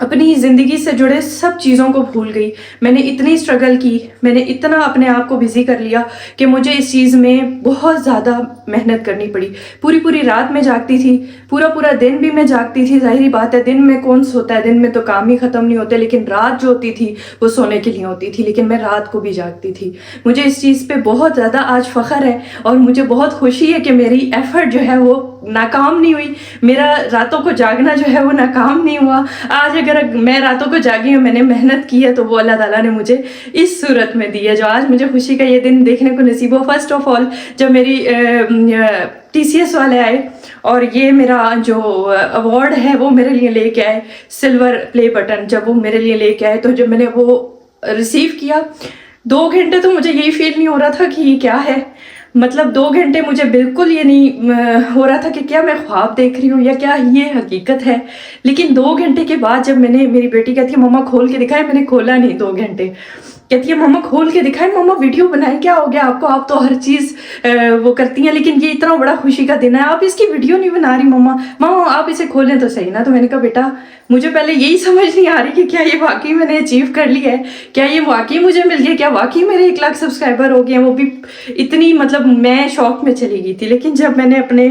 اپنی زندگی سے جڑے سب چیزوں کو بھول گئی. میں نے اتنی اسٹرگل کی، میں نے اتنا اپنے آپ کو بزی کر لیا کہ مجھے اس چیز میں بہت زیادہ محنت کرنی پڑی. پوری رات میں جاگتی تھی، پورا دن بھی میں جاگتی تھی. ظاہری بات ہے دن میں کون سوتا ہے، دن میں تو کام ہی ختم نہیں ہوتے، لیکن رات جو ہوتی تھی وہ سونے کے لیے ہوتی تھی، لیکن میں رات کو بھی جاگتی تھی. مجھے اس چیز پہ بہت زیادہ آج فخر ہے اور مجھے بہت خوشی ہے کہ میری ایفرٹ جو ہے وہ ناکام نہیں ہوئی، میرا راتوں کو جاگنا جو ہے وہ ناکام نہیں ہوا. آج اگر میں راتوں کو جاگی ہوں، میں نے محنت کی ہے، تو وہ اللہ تعالیٰ نے مجھے اس صورت میں دی ہے جو آج مجھے خوشی کا یہ دن دیکھنے کو نصیب ہو. فرسٹ آف آل جب میری TCS والے آئے اور یہ میرا جو ایوارڈ ہے وہ میرے لیے لے کے آئے، سلور پلے بٹن، جب وہ میرے لیے لے کے آئے تو جب میں نے وہ ریسیو کیا 2 گھنٹے تو مجھے یہی فیل نہیں ہو رہا تھا کہ یہ کیا ہے. مطلب 2 گھنٹے مجھے بالکل یہ نہیں ہو رہا تھا کہ کیا میں خواب دیکھ رہی ہوں یا کیا یہ حقیقت ہے. لیکن 2 گھنٹے کے بعد جب میں نے، میری بیٹی کہتی ہے مما کھول کے دکھائے، میں نے کھولا نہیں 2 گھنٹے. کہتی ہے مما کھول کے دکھائے، مما ویڈیو بنائے، کیا ہو گیا آپ کو، آپ تو ہر چیز وہ کرتی ہیں، لیکن یہ اتنا بڑا خوشی کا دن ہے، آپ اس کی ویڈیو نہیں بنا رہی مما آپ اسے کھولیں تو صحیح نا. تو میں نے کہا بیٹا مجھے پہلے یہی سمجھ نہیں آ رہی کہ کیا یہ واقعی میں نے اچیو کر لی ہے، کیا یہ واقعی مجھے مل گیا، کیا واقعی میرے 1 لاکھ سبسکرائبر ہو گئے ہیں. وہ بھی اتنی، مطلب میں شوق میں چلی گئی تھی. لیکن جب میں نے اپنے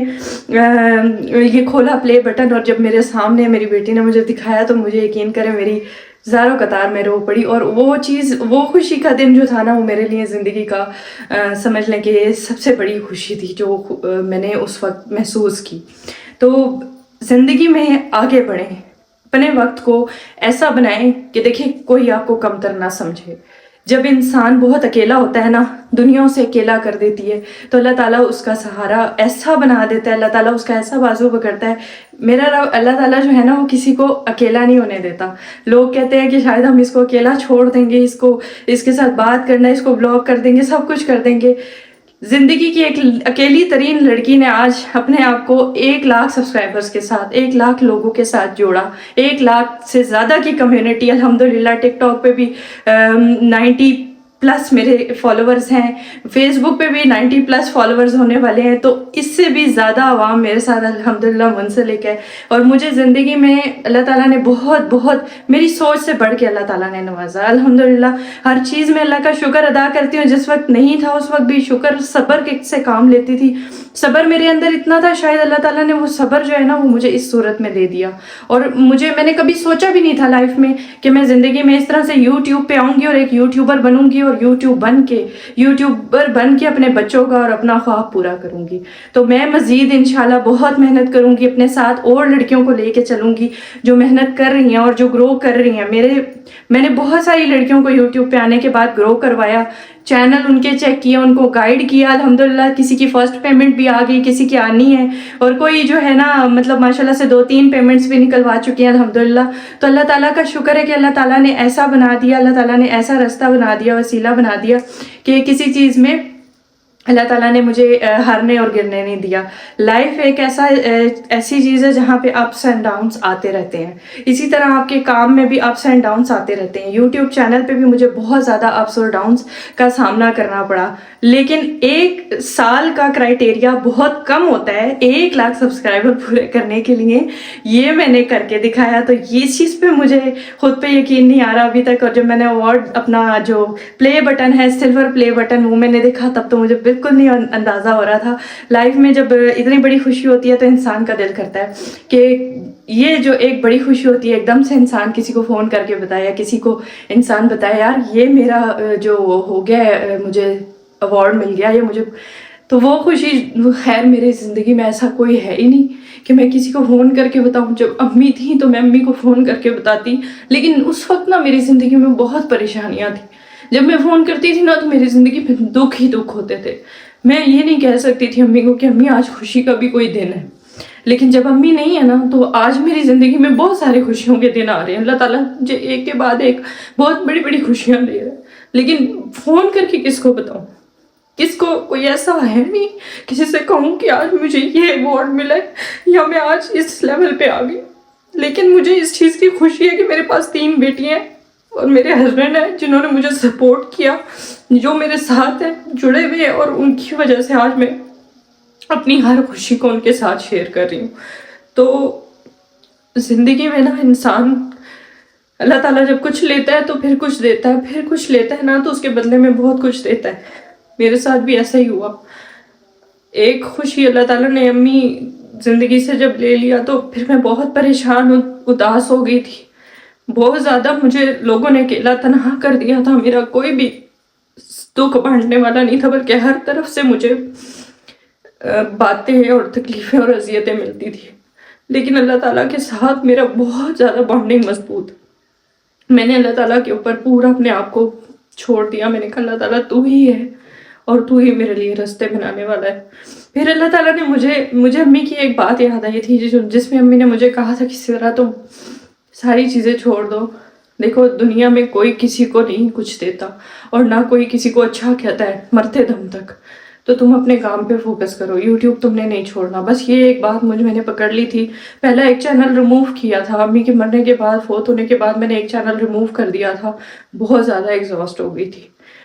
یہ کھولا پلے بٹن اور جب میرے سامنے میری بیٹی نے مجھے دکھایا تو مجھے یقین کریں میری زاروں قطار میں رو پڑی. اور وہ چیز، وہ خوشی کا دن جو تھا نا، وہ میرے لیے زندگی کا سمجھ لیں کہ سب سے بڑی خوشی تھی جو میں نے اس وقت محسوس کی. تو زندگی میں آگے بڑھیں، اپنے وقت کو ایسا بنائیں کہ دیکھیں کوئی آپ کو کمتر نہ سمجھے. جب انسان بہت اکیلا ہوتا ہے نا، دنیا اسے اکیلا کر دیتی ہے، تو اللہ تعالیٰ اس کا سہارا ایسا بنا دیتا ہے، اللہ تعالیٰ اس کا ایسا بازو پکڑتا ہے. میرا رب اللہ تعالیٰ جو ہے نا وہ کسی کو اکیلا نہیں ہونے دیتا. لوگ کہتے ہیں کہ شاید ہم اس کو اکیلا چھوڑ دیں گے، اس کے ساتھ بات کرنا، اس کو بلاک کر دیں گے، سب کچھ کر دیں گے. زندگی کی ایک اکیلی ترین لڑکی نے آج اپنے آپ کو 1 لاکھ سبسکرائبرز کے ساتھ، 1 لاکھ لوگوں کے ساتھ جوڑا. 1 لاکھ سے زیادہ کی کمیونٹی الحمدللہ. ٹک ٹاک پہ بھی 90+ میرے فالوورز ہیں، فیس بک پہ بھی 90+ فالوورز ہونے والے ہیں. تو اس سے بھی زیادہ عوام میرے ساتھ الحمدللہ منسلک ہے. اور مجھے زندگی میں اللہ تعالیٰ نے بہت میری سوچ سے بڑھ کے اللہ تعالیٰ نے نوازا الحمدللہ. ہر چیز میں اللہ کا شکر ادا کرتی ہوں. جس وقت نہیں تھا اس وقت بھی شکر، صبر سے کام لیتی تھی. صبر میرے اندر اتنا تھا، شاید اللہ تعالیٰ نے وہ صبر جو ہے نا وہ مجھے اس صورت میں دے دیا. اور میں نے کبھی سوچا بھی نہیں تھا لائف میں کہ میں زندگی میں اس طرح سے یوٹیوب پہ آؤں گی اور ایک یوٹیوبر بنوں گی اور یوٹیوبر بن کے اپنے بچوں کا اور اپنا خواب پورا کروں گی. تو میں مزید انشاءاللہ بہت محنت کروں گی، اپنے ساتھ اور لڑکیوں کو لے کے چلوں گی جو محنت کر رہی ہیں اور جو گرو کر رہی ہیں. میں نے بہت ساری لڑکیوں کو یوٹیوب پہ آنے کے بعد گرو کروایا، چینل ان کے چیک کیا، ان کو گائیڈ کیا. الحمدللہ کسی کی فرسٹ پیمنٹ بھی آ گئی، کسی کی آنی ہے، اور کوئی جو ہے نا مطلب ماشاءاللہ سے 2-3 پیمنٹس بھی نکلوا چکی ہیں الحمدللہ. تو اللہ تعالیٰ کا شکر ہے کہ اللہ تعالیٰ نے ایسا بنا دیا، اللہ تعالیٰ نے ایسا رستہ بنا دیا، وسیلہ بنا دیا کہ کسی چیز میں اللہ تعالیٰ نے مجھے ہارنے اور گرنے نہیں دیا. لائف ایک ایسی چیز ہے جہاں پہ اپس اینڈ ڈاؤنس آتے رہتے ہیں. اسی طرح آپ کے کام میں بھی اپس اینڈ ڈاؤنس آتے رہتے ہیں. یوٹیوب چینل پہ بھی مجھے بہت زیادہ اپس اور ڈاؤنس کا سامنا کرنا پڑا. لیکن 1 سال کا کرائٹیریا بہت کم ہوتا ہے 1 لاکھ سبسکرائبر پورے کرنے کے لیے. یہ میں نے کر کے دکھایا. تو یہ چیز پہ مجھے خود پہ یقین نہیں آ رہا ابھی تک. اور جب میں نے ایوارڈ اپنا جو پلے بٹن ہے، سلور پلے بٹن، وہ میں نے دیکھا تب تو مجھے بالکل نہیں اندازہ ہو رہا تھا. لائف میں جب اتنی بڑی خوشی ہوتی ہے تو انسان کا دل کرتا ہے کہ یہ جو ایک بڑی خوشی ہوتی ہے ایک دم سے انسان کسی کو فون کر کے بتائے یا کسی کو انسان بتائے یار یہ میرا جو ہو گیا ہے، مجھے ایوارڈ مل گیا یا مجھے، تو وہ خوشی خیر میری زندگی میں ایسا کوئی ہے ہی نہیں کہ میں کسی کو فون کر کے بتاؤں. جب امی تھیں تو میں امی کو فون کر کے بتاتی، لیکن اس وقت نا میری زندگی میں بہت پریشانیاں تھیں. جب میں فون کرتی تھی نا تو میری زندگی میں دکھ ہی دکھ ہوتے تھے. میں یہ نہیں کہہ سکتی تھی امی کو کہ امی آج خوشی کا بھی کوئی دن ہے. لیکن جب امی نہیں ہے نا تو آج میری زندگی میں بہت سارے خوشیوں کے دن آ رہے ہیں. اللہ تعالیٰ مجھے ایک کے بعد ایک بہت بڑی بڑی خوشیاں دے رہے ہیں. لیکن فون کر کے کس کو بتاؤں؟ کس کو؟ کوئی ایسا ہے نہیں کسی سے کہوں کہ آج مجھے یہ ایوارڈ ملا ہے یا میں آج اس لیول پہ آ گئی. لیکن مجھے اس چیز کی خوشی ہے کہ میرے پاس 3 بیٹیاں ہیں اور میرے ہسبینڈ ہیں جنہوں نے مجھے سپورٹ کیا، جو میرے ساتھ ہیں، جڑے ہوئے ہیں، اور ان کی وجہ سے آج میں اپنی ہر خوشی کو ان کے ساتھ شیئر کر رہی ہوں. تو زندگی میں نا انسان اللہ تعالیٰ جب کچھ لیتا ہے تو پھر کچھ دیتا ہے، پھر کچھ لیتا ہے نا تو اس کے بدلے میں بہت کچھ دیتا ہے. میرے ساتھ بھی ایسا ہی ہوا. ایک خوشی اللہ تعالیٰ نے امی زندگی سے جب لے لیا تو پھر میں بہت پریشان اداس ہو گئی تھی. بہت زیادہ مجھے لوگوں نے اکیلا تنہا کر دیا تھا. میرا کوئی بھی دکھ بانٹنے والا نہیں تھا، بلکہ ہر طرف سے مجھے باتیں اور تکلیفیں اور اذیتیں ملتی تھی. لیکن اللہ تعالیٰ کے ساتھ میرا بہت زیادہ بانڈنگ مضبوط. میں نے اللہ تعالیٰ کے اوپر پورا اپنے آپ کو چھوڑ دیا. میں نے کہا اللہ تعالیٰ تو ہی ہے اور تو ہی میرے لیے راستے بنانے والا ہے. پھر اللہ تعالیٰ نے مجھے امی کی ایک بات یاد آئی تھی جس میں امی نے مجھے کہا تھا کہ سدرا تم ساری چیزیں چھوڑ دو. دیکھو دنیا میں کوئی کسی کو نہیں کچھ دیتا اور نہ کوئی کسی کو اچھا کہتا ہے مرتے دم تک. تو تم اپنے کام پہ فوکس کرو. یوٹیوب تم نے نہیں چھوڑنا. بس یہ ایک بات میں نے پکڑ لی تھی. پہلا ایک چینل ریموو کیا تھا امی کے مرنے کے بعد، فوت ہونے کے بعد میں نے ایک چینل ریموو کر دیا تھا. بہت زیادہ ایگزاسٹ ہو گئی تھی.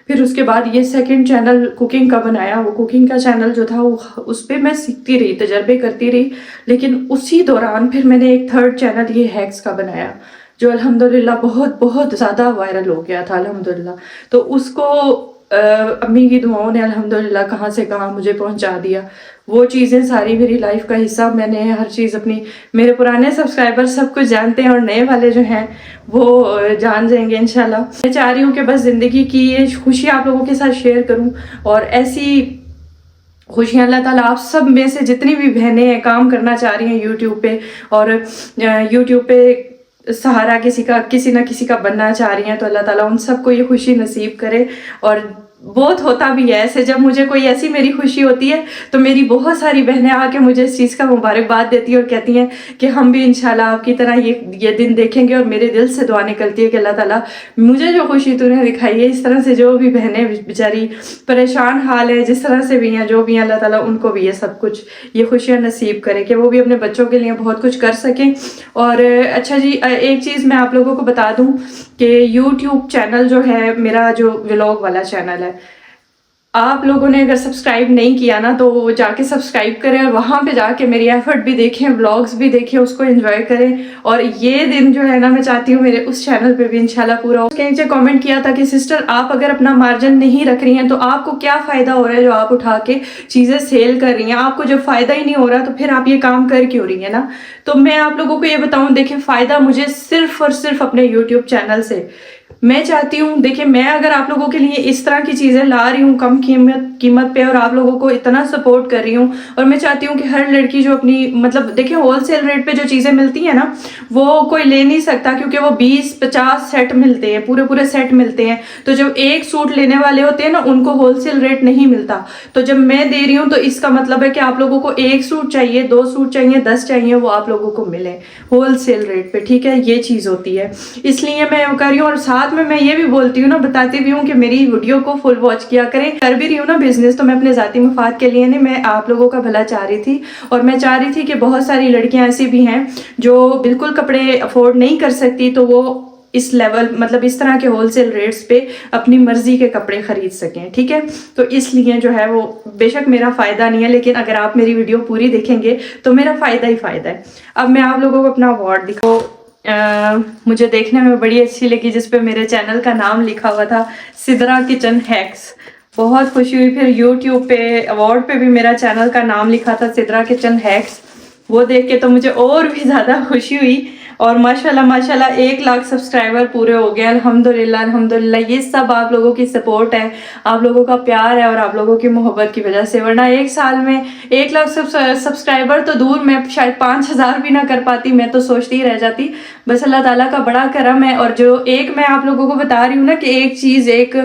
پھر اس کے بعد یہ سیکنڈ چینل کوکنگ کا بنایا. وہ کوکنگ کا چینل جو تھا وہ اس پہ میں سیکھتی رہی، تجربے کرتی رہی. لیکن اسی دوران پھر میں نے ایک تھرڈ چینل یہ ہیکس کا بنایا جو الحمدللہ بہت بہت زیادہ وائرل ہو گیا تھا الحمدللہ. تو اس کو امی کی دعاؤں نے الحمدللہ کہاں سے کہاں مجھے پہنچا دیا. وہ چیزیں ساری میری لائف کا حصہ. میں نے ہر چیز اپنی، میرے پرانے سبسکرائبر سب کچھ جانتے ہیں اور نئے والے جو ہیں وہ جان جائیں گے انشاءاللہ. میں چاہ رہی ہوں کہ بس زندگی کی یہ خوشی آپ لوگوں کے ساتھ شیئر کروں، اور ایسی خوشیاں اللہ تعالیٰ آپ سب میں سے جتنی بھی بہنیں ہیں کام کرنا چاہ رہی ہیں یوٹیوب پہ، اور یوٹیوب پہ سہارا کسی نہ کسی کا بننا چاہ رہی ہیں، تو اللہ تعالیٰ ان سب کو یہ خوشی نصیب کرے. اور بہت ہوتا بھی ہے ایسے، جب مجھے کوئی ایسی میری خوشی ہوتی ہے تو میری بہت ساری بہنیں آ کے مجھے اس چیز کا مبارکباد دیتی ہیں اور کہتی ہیں کہ ہم بھی انشاءاللہ آپ کی طرح یہ دن دیکھیں گے. اور میرے دل سے دعا نکلتی ہے کہ اللہ تعالیٰ مجھے جو خوشی تو نے دکھائی ہے، اس طرح سے جو بھی بہنیں بیچاری پریشان حال ہے جس طرح سے بھی ہیں، جو بھی ہیں، اللہ تعالیٰ ان کو بھی یہ سب کچھ یہ خوشیاں نصیب کرے کہ وہ بھی اپنے بچوں کے لیے بہت کچھ کر سکیں. اور اچھا جی، ایک چیز میں آپ لوگوں کو بتا دوں کہ یوٹیوب چینل جو ہے میرا، جو ولاگ والا چینل ہے، آپ لوگوں نے اگر سبسکرائب نہیں کیا نا تو وہ جا کے سبسکرائب کریں اور وہاں پہ جا کے میری ایفرٹ بھی دیکھیں، ولاگز بھی دیکھیں، اس کو انجوائے کریں. اور یہ دن جو ہے نا میں چاہتی ہوں میرے اس چینل پہ بھی انشاءاللہ پورا ہو. اس کے نیچے کامنٹ کیا تھا کہ سسٹر آپ اگر اپنا مارجن نہیں رکھ رہی ہیں تو آپ کو کیا فائدہ ہو رہا ہے جو آپ اٹھا کے چیزیں سیل کر رہی ہیں؟ آپ کو جب فائدہ ہی نہیں ہو رہا تو پھر آپ یہ کام کر کیوں رہی ہیں نا؟ تو میں آپ لوگوں کو یہ بتاؤں، دیکھیں فائدہ مجھے صرف اور صرف اپنے یوٹیوب چینل سے. میں چاہتی ہوں، دیکھیں میں اگر آپ لوگوں کے لیے اس طرح کی چیزیں لا رہی ہوں کم قیمت پہ اور آپ لوگوں کو اتنا سپورٹ کر رہی ہوں، اور میں چاہتی ہوں کہ ہر لڑکی جو اپنی مطلب دیکھیں ہول سیل ریٹ پہ جو چیزیں ملتی ہیں نا وہ کوئی لے نہیں سکتا، کیونکہ وہ 20-50 سیٹ ملتے ہیں، پورے سیٹ ملتے ہیں. تو جب ایک سوٹ لینے والے ہوتے ہیں نا ان کو ہول سیل ریٹ نہیں ملتا. تو جب میں دے رہی ہوں تو اس کا مطلب ہے کہ آپ لوگوں کو ایک سوٹ چاہیے، 2 سوٹ چاہیے، 10 چاہیے، وہ آپ لوگوں کو ملے ہول سیل ریٹ پہ. ٹھیک ہے، یہ چیز ہوتی ہے، اس لیے میں کر رہی ہوں. اور ساتھ میں یہ بھی بولتی ہوں نا، بتاتی بھی ہوں کہ میری ویڈیو کو فل واچ کیا کریں. کر بھی رہی ہوں نا بزنس تو میں اپنے ذاتی مفاد کے لیے نہیں، میں آپ لوگوں کا بھلا چاہ رہی تھی. اور میں چاہ رہی تھی کہ بہت ساری لڑکیاں ایسی بھی ہیں جو بالکل کپڑے افورڈ نہیں کر سکتی، تو وہ اس لیول مطلب اس طرح کے ہول سیل ریٹس پہ اپنی مرضی کے کپڑے خرید سکیں. ٹھیک ہے، تو اس لیے جو ہے وہ بے شک میرا فائدہ نہیں ہے، لیکن اگر آپ میری ویڈیو پوری دیکھیں گے تو میرا فائدہ ہی فائدہ ہے. اب میں آپ لوگوں کو اپنا ایوارڈ دکھاؤں. مجھے دیکھنے میں بڑی اچھی لگی جس پہ میرے چینل کا نام لکھا ہوا تھا سدرا کچن ہیکس. بہت خوشی ہوئی. پھر یوٹیوب پہ ایوارڈ پہ بھی میرا چینل کا نام لکھا تھا سدرا کچن ہیکس. وہ دیکھ کے تو مجھے اور بھی زیادہ خوشی ہوئی. اور ماشاءاللہ 1 لاکھ سبسکرائبر پورے ہو گئے الحمدللہ. یہ سب آپ لوگوں کی سپورٹ ہے، آپ لوگوں کا پیار ہے اور آپ لوگوں کی محبت کی وجہ سے. ورنہ ایک سال میں 1 لاکھ سبسکرائبر تو دور، میں شاید 5000 بھی نہ کر پاتی. میں تو سوچتی ہی رہ جاتی. بس اللہ تعالیٰ کا بڑا کرم ہے. اور جو ایک میں آپ لوگوں کو بتا رہی ہوں نا کہ ایک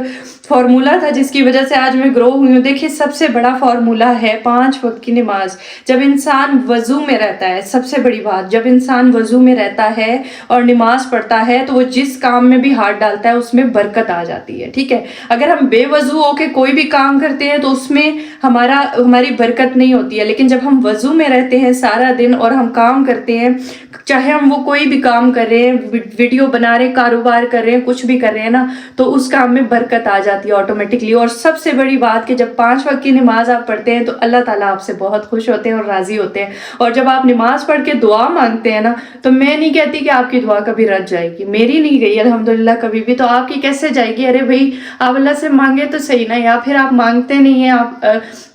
فارمولا تھا جس کی وجہ سے آج میں گرو ہوئی ہوں. دیکھیں سب سے بڑا فارمولا ہے 5 وقت کی نماز. جب انسان وضو میں رہتا ہے، سب سے بڑی بات، جب انسان وضو میں رہتا ہے اور نماز پڑھتا ہے تو وہ جس کام میں بھی ہاتھ ڈالتا ہے اس میں برکت آ جاتی ہے. ٹھیک ہے، اگر ہم بے وضو ہو کے کوئی بھی کام کرتے ہیں تو اس میں ہماری برکت نہیں ہوتی ہے. لیکن جب ہم وضو میں رہتے ہیں سارا دن اور ہم کام کرتے ہیں، چاہے ہم وہ کوئی بھی کام کر رہے ہیں، ویڈیو بنا رہے ہیں، کاروبار کر رہے ہیں، کچھ بھی کر رہے ہیں نا، تو اس کام میں برکت آ جاتی جاتی ہے آٹومیٹکلی. اور سب سے بڑی بات کہ جب 5 وقت کی نماز آپ پڑھتے ہیں تو اللہ تعالیٰ آپ سے بہت خوش ہوتے ہیں اور راضی ہوتے ہیں. اور جب آپ نماز پڑھ کے دعا مانگتے ہیں نا تو میں نہیں کہتی کہ آپ کی دعا کبھی رد جائے گی, میری نہیں گئی الحمدللہ کبھی بھی, تو آپ کی کیسے جائے گی؟ ارے بھائی آپ اللہ سے مانگے تو صحیح نا, یا پھر آپ مانگتے نہیں ہیں. آپ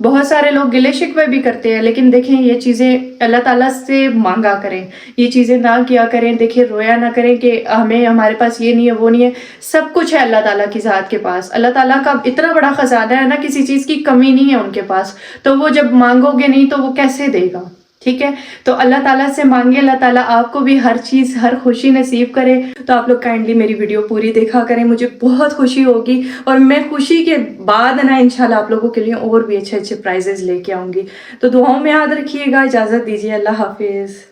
بہت سارے لوگ گلے شکوے بھی کرتے ہیں, لیکن دیکھیں یہ چیزیں اللہ تعالیٰ سے مانگا کریں, یہ چیزیں نہ کیا کریں. دیکھیں رویا نہ کریں کہ ہمیں ہمارے پاس یہ نہیں ہے وہ نہیں ہے, سب کچھ ہے اللہ تعالیٰ کی ذات کے پاس. اللہ تعالیٰ کا اتنا بڑا خزانہ ہے نا, کسی چیز کی کمی نہیں ہے ان کے پاس, تو وہ جب مانگو گے نہیں تو وہ کیسے دے گا؟ ٹھیک ہے, تو اللہ تعالیٰ سے مانگے, اللہ تعالیٰ آپ کو بھی ہر چیز ہر خوشی نصیب کرے. تو آپ لوگ کائنڈلی میری ویڈیو پوری دیکھا کریں, مجھے بہت خوشی ہوگی. اور میں خوشی کے بعد نا انشاءاللہ آپ لوگوں کے لیے اور بھی اچھے اچھے پرائزز لے کے آؤں گی. تو دعاؤں میں یاد رکھیے گا. اجازت دیجیے, اللہ حافظ.